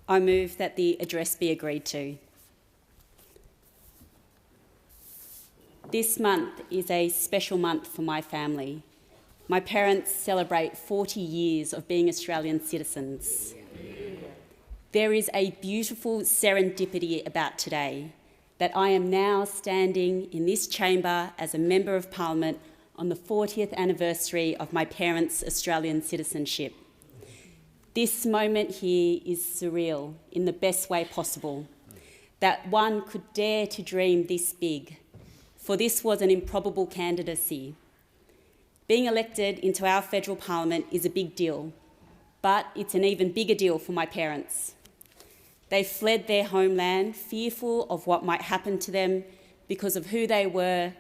I move that the address be agreed to. This month is a special month for my family. My parents celebrate 40 years of being Australian citizens. There is a beautiful serendipity about today, that I am now standing in this chamber as a Member of Parliament on the 40th anniversary of my parents' Australian citizenship. This moment here is surreal in the best way possible, that one could dare to dream this big, for this was an improbable candidacy. Being elected into our federal parliament is a big deal, but it's an even bigger deal for my parents. They fled their homeland, fearful of what might happen to them because of who they were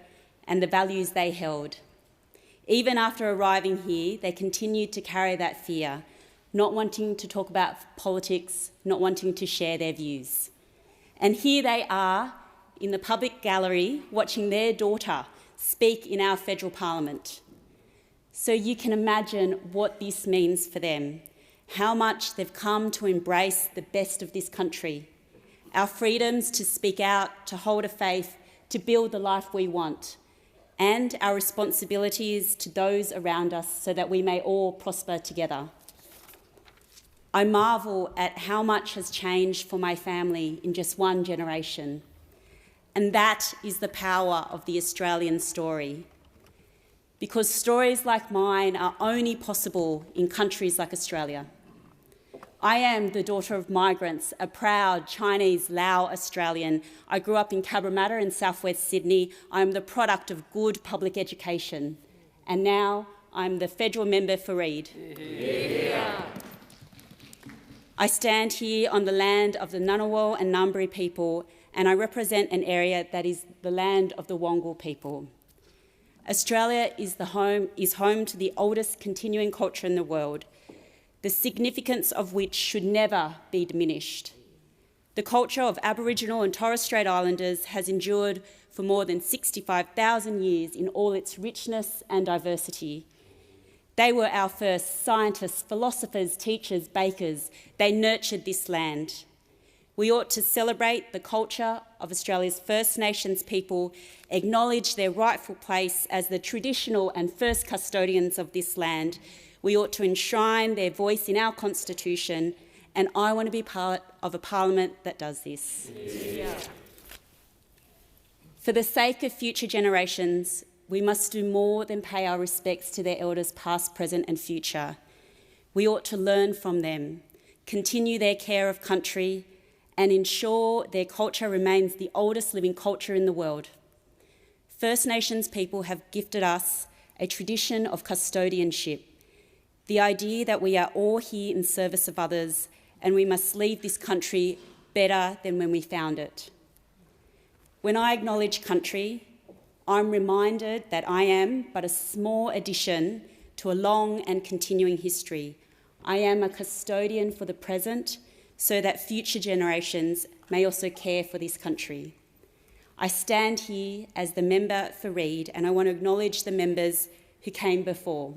and the values they held. Even after arriving here, they continued to carry that fear, not wanting to talk about politics, not wanting to share their views. And here they are in the public gallery watching their daughter speak in our federal parliament. So you can imagine what this means for them, how much they've come to embrace the best of this country, our freedoms to speak out, to hold a faith, to build the life we want, and our responsibilities to those around us so that we may all prosper together. I marvel at how much has changed for my family in just one generation. And that is the power of the Australian story. Because stories like mine are only possible in countries like Australia. I am the daughter of migrants, a proud Chinese Lao Australian. I grew up in Cabramatta in southwest Sydney. I'm the product of good public education. And now I'm the federal member for Reid. Yeah. I stand here on the land of the Ngunnawal and Ngambri people, and I represent an area that is the land of the Wongal people. Australia is home to the oldest continuing culture in the world, the significance of which should never be diminished. The culture of Aboriginal and Torres Strait Islanders has endured for more than 65,000 years in all its richness and diversity. They were our first scientists, philosophers, teachers, bakers. They nurtured this land. We ought to celebrate the culture of Australia's First Nations people, acknowledge their rightful place as the traditional and first custodians of this land. We ought to enshrine their voice in our Constitution, and I want to be part of a parliament that does this. Yeah. For the sake of future generations, we must do more than pay our respects to their elders past, present and future. We ought to learn from them, continue their care of country, and ensure their culture remains the oldest living culture in the world. First Nations people have gifted us a tradition of custodianship, the idea that we are all here in service of others and we must leave this country better than when we found it. When I acknowledge country, I'm reminded that I am but a small addition to a long and continuing history. I am a custodian for the present so that future generations may also care for this country. I stand here as the member for Reid, and I want to acknowledge the members who came before.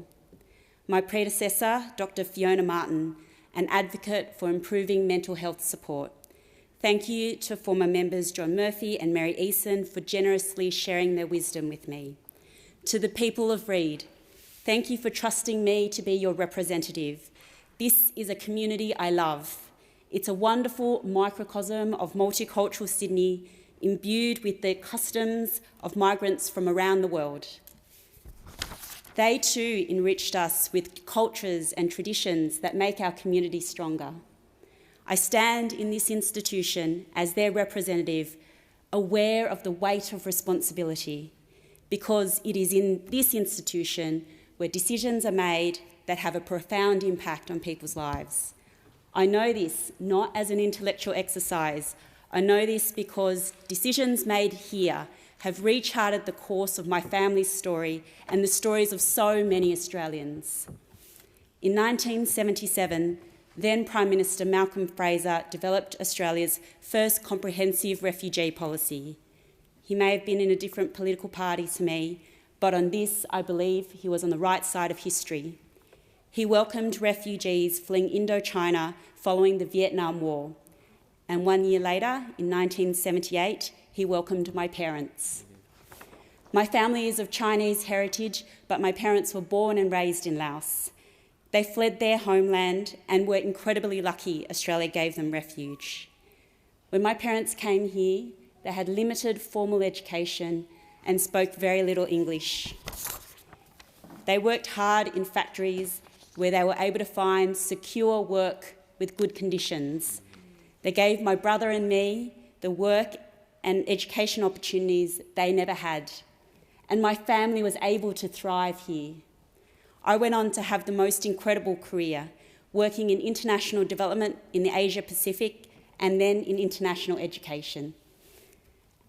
My predecessor, Dr. Fiona Martin, an advocate for improving mental health support. Thank you to former members John Murphy and Mary Eason for generously sharing their wisdom with me. To the people of Reid, thank you for trusting me to be your representative. This is a community I love. It's a wonderful microcosm of multicultural Sydney, imbued with the customs of migrants from around the world. They too enriched us with cultures and traditions that make our community stronger. I stand in this institution as their representative, aware of the weight of responsibility, because it is in this institution where decisions are made that have a profound impact on people's lives. I know this not as an intellectual exercise. I know this because decisions made here have recharted the course of my family's story and the stories of so many Australians. In 1977, then Prime Minister Malcolm Fraser developed Australia's first comprehensive refugee policy. He may have been in a different political party to me, but on this, I believe he was on the right side of history. He welcomed refugees fleeing Indochina following the Vietnam War. And 1 year later, in 1978, he welcomed my parents. My family is of Chinese heritage, but my parents were born and raised in Laos. They fled their homeland and were incredibly lucky Australia gave them refuge. When my parents came here, they had limited formal education and spoke very little English. They worked hard in factories where they were able to find secure work with good conditions. They gave my brother and me the work and education opportunities they never had, and my family was able to thrive here. I went on to have the most incredible career, working in international development in the Asia Pacific and then in international education.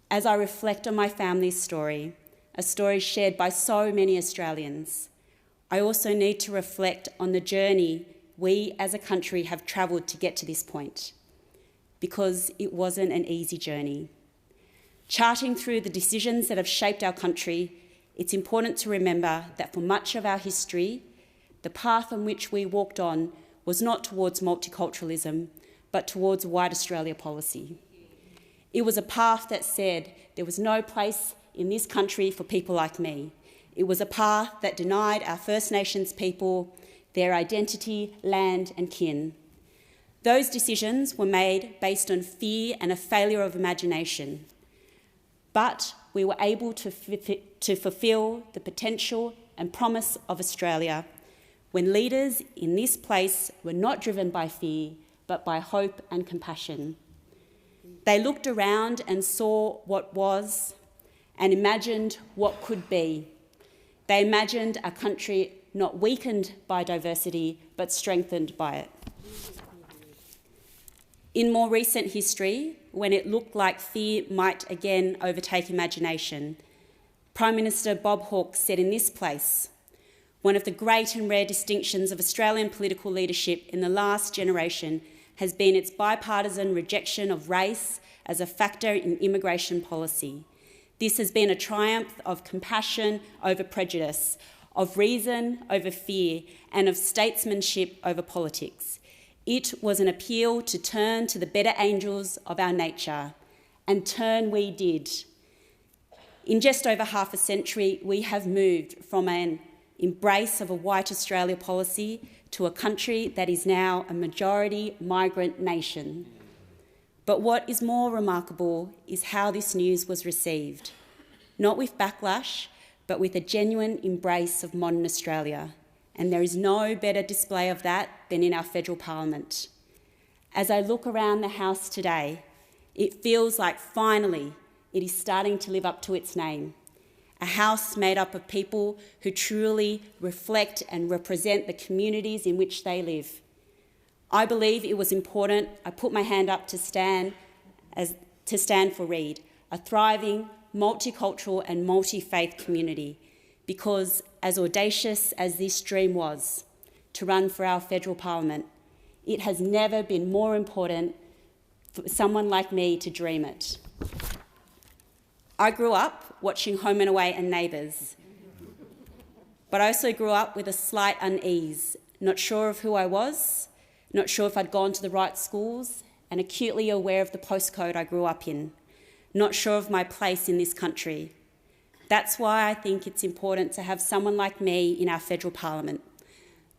As I reflect on my family's story, a story shared by so many Australians, I also need to reflect on the journey we as a country have travelled to get to this point, because it wasn't an easy journey. Charting through the decisions that have shaped our country, it's important to remember that for much of our history, the path on which we walked on was not towards multiculturalism, but towards white Australia policy. It was a path that said there was no place in this country for people like me. It was a path that denied our First Nations people their identity, land and kin. Those decisions were made based on fear and a failure of imagination. But we were able to fulfil the potential and promise of Australia when leaders in this place were not driven by fear, but by hope and compassion. They looked around and saw what was and imagined what could be. They imagined a country not weakened by diversity, but strengthened by it. In more recent history, when it looked like fear might again overtake imagination, Prime Minister Bob Hawke said in this place, "One of the great and rare distinctions of Australian political leadership in the last generation has been its bipartisan rejection of race as a factor in immigration policy. This has been a triumph of compassion over prejudice, of reason over fear, and of statesmanship over politics. It was an appeal to turn to the better angels of our nature, and turn we did. In just over half a century, we have moved from an embrace of a white Australia policy to a country that is now a majority migrant nation. But what is more remarkable is how this news was received, not with backlash, but with a genuine embrace of modern Australia. And there is no better display of that than in our federal parliament. As I look around the House today, it feels like finally it is starting to live up to its name. A House made up of people who truly reflect and represent the communities in which they live. I believe it was important I put my hand up to stand for Reid, a thriving, multicultural and multi-faith community, because as audacious as this dream was, to run for our federal parliament, it has never been more important for someone like me to dream it. I grew up watching Home and Away and Neighbours, but I also grew up with a slight unease, not sure of who I was, not sure if I'd gone to the right schools, and acutely aware of the postcode I grew up in, not sure of my place in this country. That's why I think it's important to have someone like me in our federal parliament,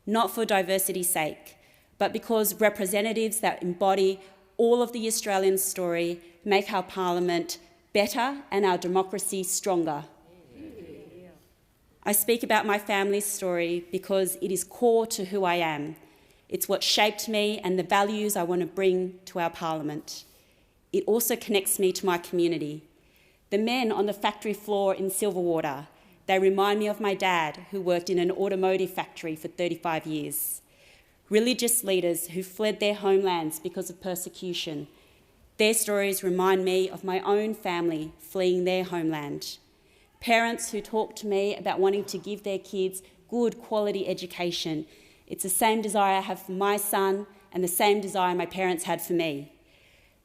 not for diversity's sake, but because representatives that embody all of the Australian story make our parliament better and our democracy stronger. I speak about my family's story because it is core to who I am. It's what shaped me and the values I want to bring to our parliament. It also connects me to my community. The men on the factory floor in Silverwater, they remind me of my dad, who worked in an automotive factory for 35 years. Religious leaders who fled their homelands because of persecution. Their stories remind me of my own family fleeing their homeland. Parents who talk to me about wanting to give their kids good quality education. It's the same desire I have for my son and the same desire my parents had for me.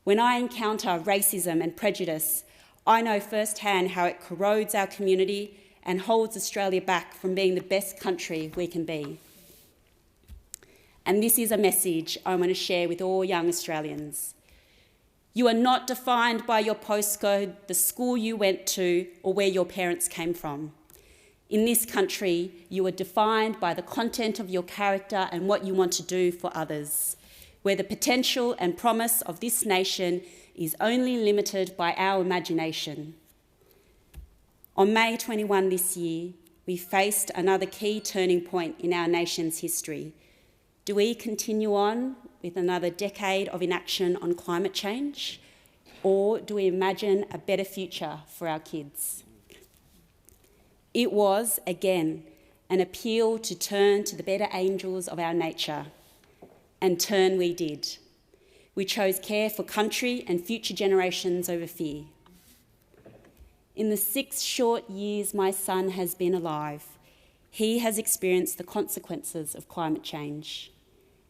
When I encounter racism and prejudice, I know firsthand how it corrodes our community and holds Australia back from being the best country we can be. And this is a message I want to share with all young Australians. You are not defined by your postcode, the school you went to, or where your parents came from. In this country, you are defined by the content of your character and what you want to do for others, where the potential and promise of this nation is only limited by our imagination. On May 21 this year, we faced another key turning point in our nation's history. Do we continue on with another decade of inaction on climate change, or do we imagine a better future for our kids? It was, again, an appeal to turn to the better angels of our nature, and turn we did. We chose care for country and future generations over fear. In the 6 short years my son has been alive, he has experienced the consequences of climate change.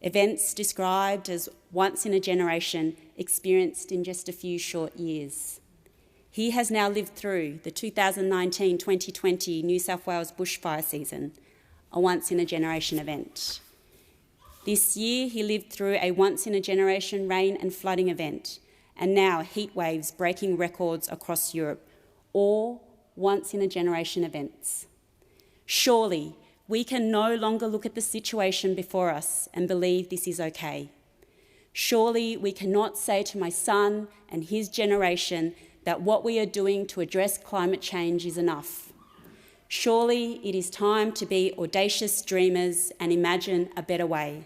Events described as once in a generation, experienced in just a few short years. He has now lived through the 2019-2020 New South Wales bushfire season, a once-in-a-generation event. This year, he lived through a once-in-a-generation rain and flooding event, and now heat waves breaking records across Europe, all once-in-a-generation events. Surely, we can no longer look at the situation before us and believe this is okay. Surely, we cannot say to my son and his generation that what we are doing to address climate change is enough. Surely it is time to be audacious dreamers and imagine a better way.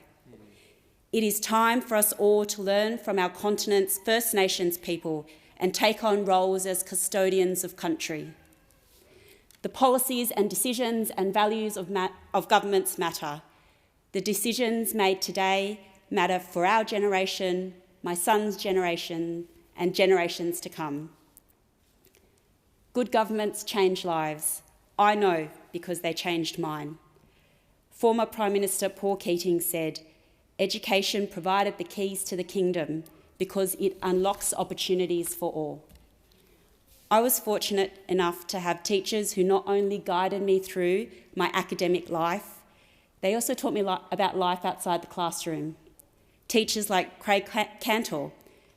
It is time for us all to learn from our continent's First Nations people and take on roles as custodians of country. The policies and decisions and values of governments matter. The decisions made today matter for our generation, my son's generation, and generations to come. Good governments change lives. I know because they changed mine. Former Prime Minister Paul Keating said, "Education provided the keys to the kingdom because it unlocks opportunities for all." I was fortunate enough to have teachers who not only guided me through my academic life, they also taught me about life outside the classroom. Teachers like Craig Cantor,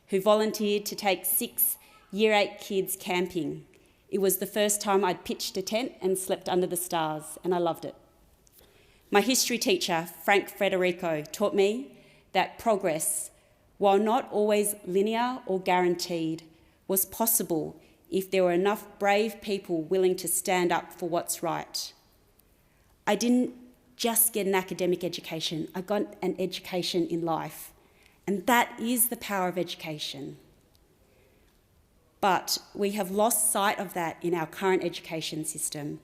who volunteered to take 6 Year 8 kids camping. It was the first time I'd pitched a tent and slept under the stars, and I loved it. My history teacher, Frank Federico, taught me that progress, while not always linear or guaranteed, was possible if there were enough brave people willing to stand up for what's right. I didn't just get an academic education, I got an education in life, and that is the power of education. But we have lost sight of that in our current education system.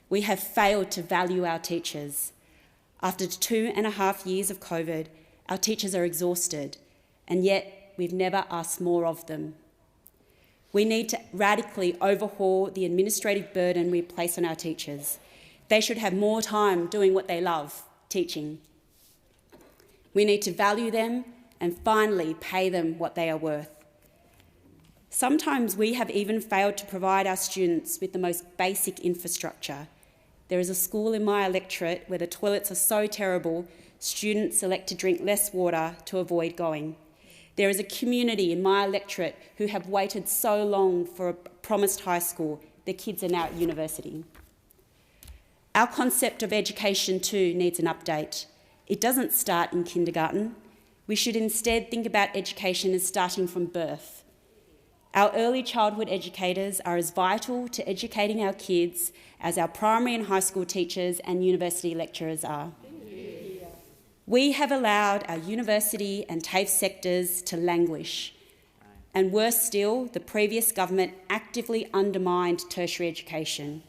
We have failed to value our teachers. After 2.5 years of COVID, our teachers are exhausted, and yet we've never asked more of them. We need to radically overhaul the administrative burden we place on our teachers. They should have more time doing what they love, teaching. We need to value them and finally pay them what they are worth. Sometimes we have even failed to provide our students with the most basic infrastructure. There is a school in my electorate where the toilets are so terrible, students elect to drink less water to avoid going. There is a community in my electorate who have waited so long for a promised high school, their kids are now at university. Our concept of education too needs an update. It doesn't start in kindergarten. We should instead think about education as starting from birth. Our early childhood educators are as vital to educating our kids as our primary and high school teachers and university lecturers are. We have allowed our university and TAFE sectors to languish, and worse still, the previous government actively undermined tertiary education.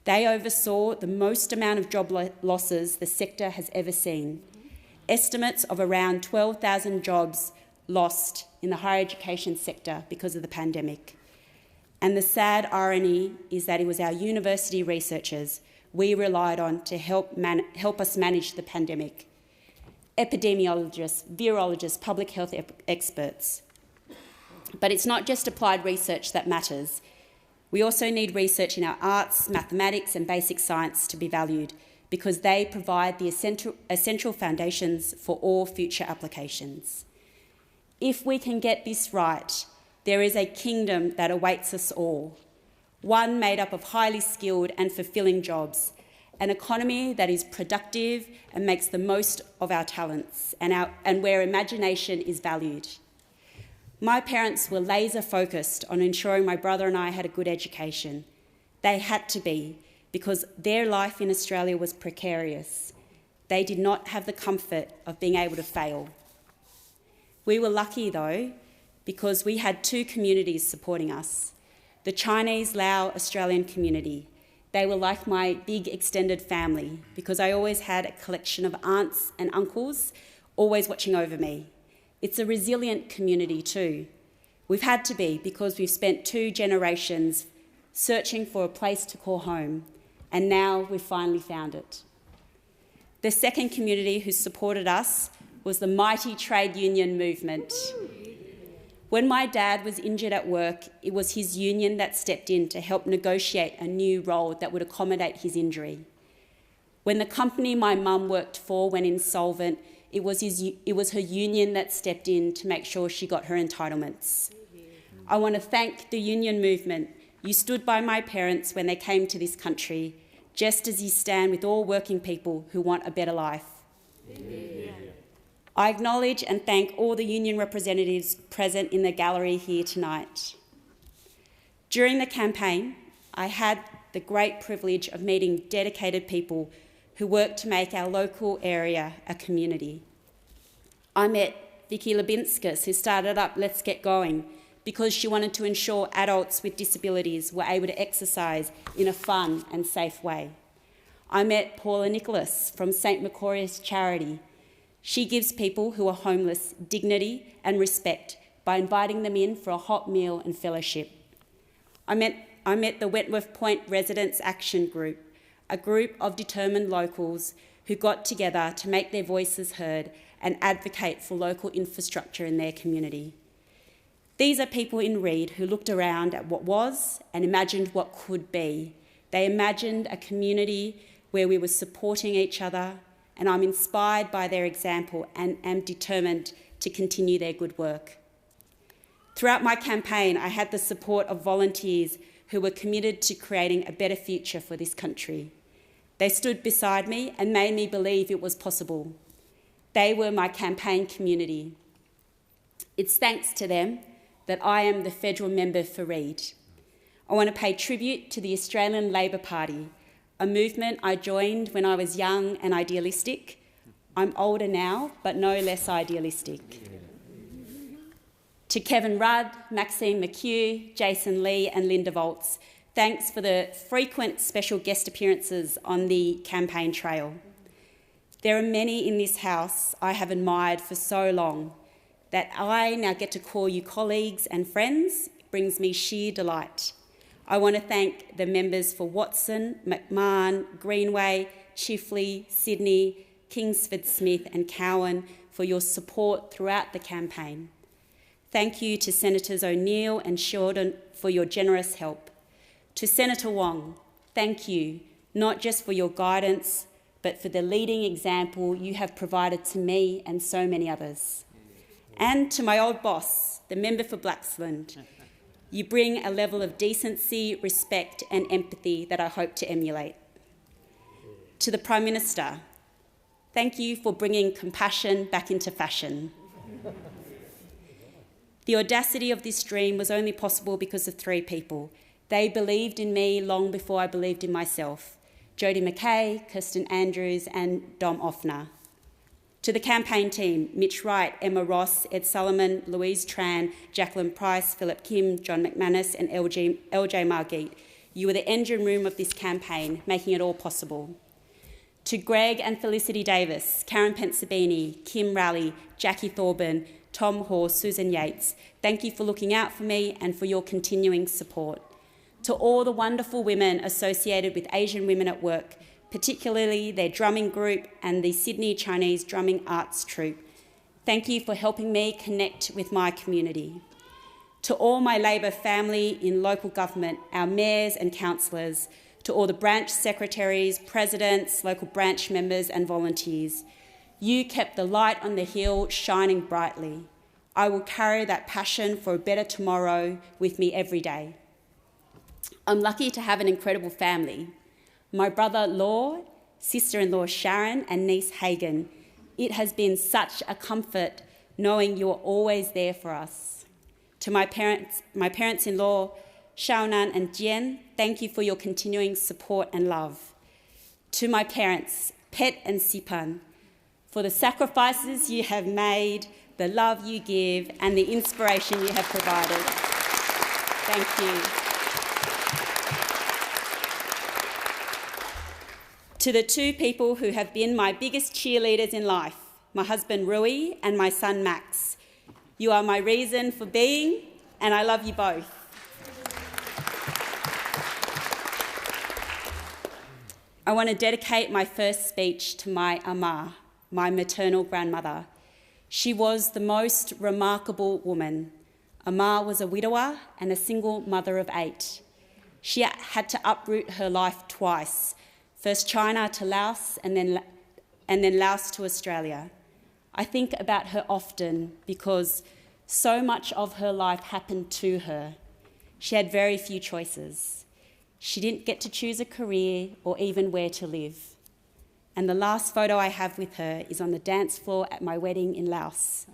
They oversaw the most amount of job losses the sector has ever seen. Estimates of around 12,000 jobs lost in the higher education sector because of the pandemic. And the sad irony is that it was our university researchers we relied on to help us manage the pandemic. Epidemiologists, virologists, public health experts. But it's not just applied research that matters. We also need research in our arts, mathematics and basic science to be valued, because they provide the essential foundations for all future applications. If we can get this right, there is a kingdom that awaits us all, one made up of highly skilled and fulfilling jobs, an economy that is productive and makes the most of our talents and where imagination is valued. My parents were laser focused on ensuring my brother and I had a good education. They had to be, because their life in Australia was precarious. They did not have the comfort of being able to fail. We were lucky though, because we had two communities supporting us. The Chinese Lao Australian community. They were like my big extended family, because I always had a collection of aunts and uncles always watching over me. It's a resilient community too. We've had to be, because we've spent 2 generations searching for a place to call home, and now we've finally found it. The second community who supported us was the mighty trade union movement. When my dad was injured at work, it was his union that stepped in to help negotiate a new role that would accommodate his injury. When the company my mum worked for went insolvent, it was her union that stepped in to make sure she got her entitlements. I want to thank the union movement. You stood by my parents when they came to this country, just as you stand with all working people who want a better life. Yeah. I acknowledge and thank all the union representatives present in the gallery here tonight. During the campaign, I had the great privilege of meeting dedicated people who work to make our local area a community. I met Vicky Lebinskas, who started up Let's Get Going, because she wanted to ensure adults with disabilities were able to exercise in a fun and safe way. I met Paula Nicholas from St Macarius Charity. She gives people who are homeless dignity and respect by inviting them in for a hot meal and fellowship. I met the Wentworth Point Residents Action Group, a group of determined locals who got together to make their voices heard and advocate for local infrastructure in their community. These are people in Reid who looked around at what was and imagined what could be. They imagined a community where we were supporting each other, and I'm inspired by their example and am determined to continue their good work. Throughout my campaign, I had the support of volunteers who were committed to creating a better future for this country. They stood beside me and made me believe it was possible. They were my campaign community. It's thanks to them that I am the federal member for Reid. I want to pay tribute to the Australian Labor Party, a movement I joined when I was young and idealistic. I'm older now, but no less idealistic. To Kevin Rudd, Maxine McHugh, Jason Lee and Linda Volts, thanks for the frequent special guest appearances on the campaign trail. There are many in this house I have admired for so long that I now get to call you colleagues and friends brings me sheer delight. I want to thank the members for Watson, McMahon, Greenway, Chifley, Sydney, Kingsford Smith and Cowan for your support throughout the campaign. Thank you to Senators O'Neill and Shorten for your generous help. To Senator Wong, thank you, not just for your guidance, but for the leading example you have provided to me and so many others. And to my old boss, the member for Blaxland, you bring a level of decency, respect and empathy that I hope to emulate. To the Prime Minister, thank you for bringing compassion back into fashion. The audacity of this dream was only possible because of 3 people. They believed in me long before I believed in myself. Jodie McKay, Kirsten Andrews and Dom Offner. To the campaign team, Mitch Wright, Emma Ross, Ed Solomon, Louise Tran, Jacqueline Price, Philip Kim, John McManus and LJ Margate, you were the engine room of this campaign, making it all possible. To Greg and Felicity Davis, Karen Pensabini, Kim Raleigh, Jackie Thorburn, Tom Hoare, Susan Yates, thank you for looking out for me and for your continuing support. To all the wonderful women associated with Asian Women at Work, particularly their drumming group and the Sydney Chinese Drumming Arts Troupe, thank you for helping me connect with my community. To all my Labor family in local government, our mayors and councillors to all the branch secretaries, presidents, local branch members and volunteers. You kept the light on the hill shining brightly. I will carry that passion for a better tomorrow with me every day. I'm lucky to have an incredible family. My brother Law, sister-in-law Sharon and niece Hagan. It has been such a comfort knowing you're always there for us. To my parents-in-law, Shaonan and Jian, thank you for your continuing support and love. To my parents, Pet and Sipan, for the sacrifices you have made, the love you give, and the inspiration you have provided. Thank you. To the two people who have been my biggest cheerleaders in life, my husband Rui and my son Max. You are my reason for being, and I love you both. I want to dedicate my first speech to my Ama, my maternal grandmother. She was the most remarkable woman. Ama was a widower and a single mother of 8. She had to uproot her life twice, first China to Laos and then Laos to Australia. I think about her often because so much of her life happened to her. She had very few choices. She didn't get to choose a career or even where to live. And the last photo I have with her is on the dance floor at my wedding in Laos.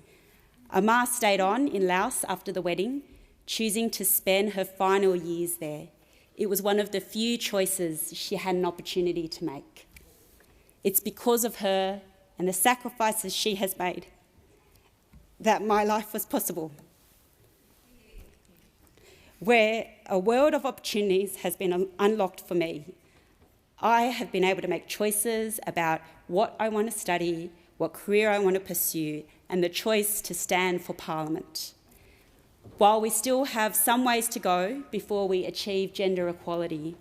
Ama stayed on in Laos after the wedding, choosing to spend her final years there. It was one of the few choices she had an opportunity to make. It's because of her and the sacrifices she has made that my life was possible, where a world of opportunities has been unlocked for me. I have been able to make choices about what I want to study, what career I want to pursue, and the choice to stand for Parliament. While we still have some ways to go before we achieve gender equality,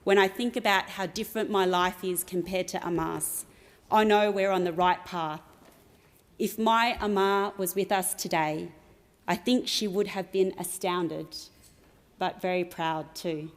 when I think about how different my life is compared to Ama's, I know we're on the right path. If my Ama was with us today, I think she would have been astounded, but very proud too.